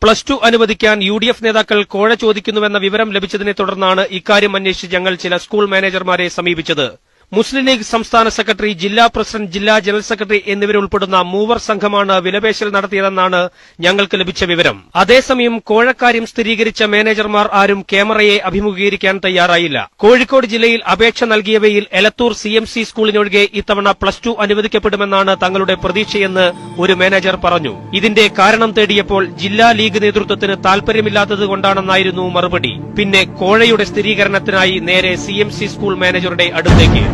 +2 അനുവദിക്കാൻ UDF നേതാക്കൾ കോഴ ചോദിക്കുന്നുവെന്ന വിവരം ലഭിച്ചതിനെ തുടർന്നാണ് ഇക്കാര്യം അന്വേഷിച്ച് ഞങ്ങൾ ചില സ്കൂൾ മാനേജർമാരെ സമീപിച്ചത്. മുസ്ലിം ലീഗ് സംസ്ഥാന സെക്രട്ടറി, ജില്ലാ പ്രസിഡന്റ്, ജില്ലാ ജനറൽ സെക്രട്ടറി എന്നിവരുൾപ്പെടുന്ന മൂവർ സംഘമാണ് വിലപേശൽ നടത്തിയതെന്നാണ് ഞങ്ങൾക്ക് ലഭിച്ച വിവരം. അതേസമയം കോഴക്കാര്യം സ്ഥിരീകരിച്ച മാനേജർമാർ ആരും ക്യാമറയെ അഭിമുഖീകരിക്കാൻ തയ്യാറായില്ല. കോഴിക്കോട് ജില്ലയിൽ അപേക്ഷ നൽകിയവയിൽ എലത്തൂർ CMC സ്കൂളിനൊഴികെ ഇത്തവണ +2 അനുവദിക്കപ്പെടുമെന്നാണ് തങ്ങളുടെ പ്രതീക്ഷയെന്ന് ഒരു മാനേജർ പറഞ്ഞു. ഇതിന്റെ കാരണം തേടിയപ്പോൾ ജില്ലാ ലീഗ് നേതൃത്വത്തിന് താൽപര്യമില്ലാത്തതുകൊണ്ടാണെന്നായിരുന്നു മറുപടി. പിന്നെ കോഴയുടെ സ്ഥിരീകരണത്തിനായി നേരെ CMC സ്കൂൾ മാനേജറുടെ അടുത്തേക്ക്.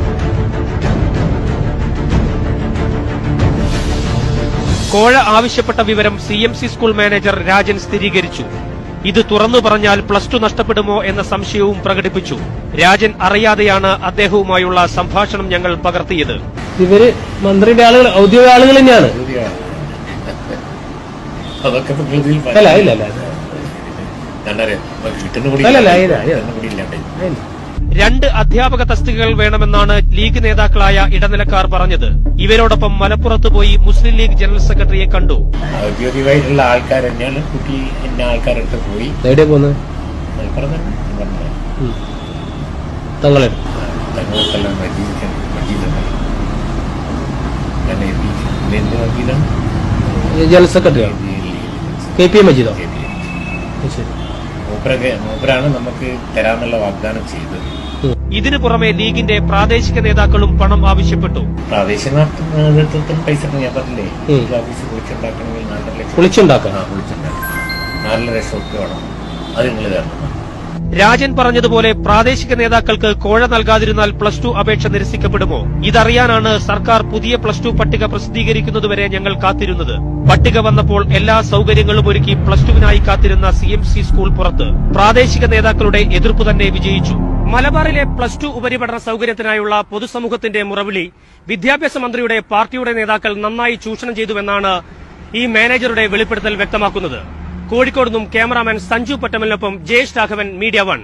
കോഴ ആവശ്യപ്പെട്ട വിവരം CMC സ്കൂൾ മാനേജർ രാജൻ സ്ഥിരീകരിച്ചു. ഇത് തുറന്നു പറഞ്ഞാൽ +2 നഷ്ടപ്പെടുമോ എന്ന സംശയവും പ്രകടിപ്പിച്ചു. രാജൻ അറിയാതെയാണ് അദ്ദേഹവുമായുള്ള സംഭാഷണം ഞങ്ങൾ പകർത്തിയത്. ഇവര് മന്ത്രിയുടെ ആളുകൾ, ഔദ്യോഗിക ആളുകൾ തന്നെയാണ്. രണ്ട് അധ്യാപക തസ്തികകൾ വേണമെന്നാണ് ലീഗ് നേതാക്കളായ ഇടനിലക്കാർ പറഞ്ഞത്. ഇവരോടൊപ്പം മലപ്പുറത്ത് പോയി മുസ്ലിം ലീഗ് ജനറൽ സെക്രട്ടറിയെ കണ്ടു. ഔദ്യോഗികമായിട്ടുള്ള ആൾക്കാർ തന്നെയാണ്. കുട്ടി എന്നെ ആൾക്കാരെടുത്ത് പോയി. എവിടെ പോകുന്നത്? തങ്ങളെ ജനറൽ സെക്രട്ടറിയാണ്. KPM മജീദോ? മൂപ്പരാണ് നമുക്ക് തരാമെന്നുള്ള വാഗ്ദാനം ചെയ്തത്. ഇതിനു പുറമെ ലീഗിന്റെ പ്രാദേശിക നേതാക്കളും പണം ആവശ്യപ്പെട്ടു. പ്രാദേശിക നേതൃത്വത്തിന് പൈസ ഞാൻ പറഞ്ഞില്ലേ, ഓഫീസ് പൊളിച്ചുണ്ടാക്കണമെങ്കിൽ 4 ലക്ഷം രൂപ വേണം. അത് നിങ്ങൾ തരണം. രാജൻ പറഞ്ഞതുപോലെ പ്രാദേശിക നേതാക്കൾക്ക് കോഴ നൽകാതിരുന്നാൽ +2 അപേക്ഷ നിരസിക്കപ്പെടുമോ? ഇതറിയാനാണ് സർക്കാർ പുതിയ +2 പട്ടിക പ്രസിദ്ധീകരിക്കുന്നതുവരെ ഞങ്ങൾ കാത്തിരുന്നത്. പട്ടിക വന്നപ്പോൾ എല്ലാ സൌകര്യങ്ങളും ഒരുക്കി +2വിനായി കാത്തിരുന്ന CMC സ്കൂൾ പുറത്ത്. പ്രാദേശിക നേതാക്കളുടെ എതിർപ്പ് തന്നെ വിജയിച്ചു. മലബാറിലെ +2 ഉപരിപഠന സൌകര്യത്തിനായുള്ള പൊതുസമൂഹത്തിന്റെ മുറവിളി വിദ്യാഭ്യാസ മന്ത്രിയുടെ പാർട്ടിയുടെ നേതാക്കൾ നന്നായി ചൂഷണം ചെയ്തുവെന്നാണ് ഈ മാനേജറുടെ വെളിപ്പെടുത്തൽ വ്യക്തമാക്കുന്നത്. കോഴിക്കോട് നിന്നും ക്യാമറാമാൻ സഞ്ജു പട്ടമലിനൊപ്പം ജയേഷ് രാഘവൻ, മീഡിയ 1.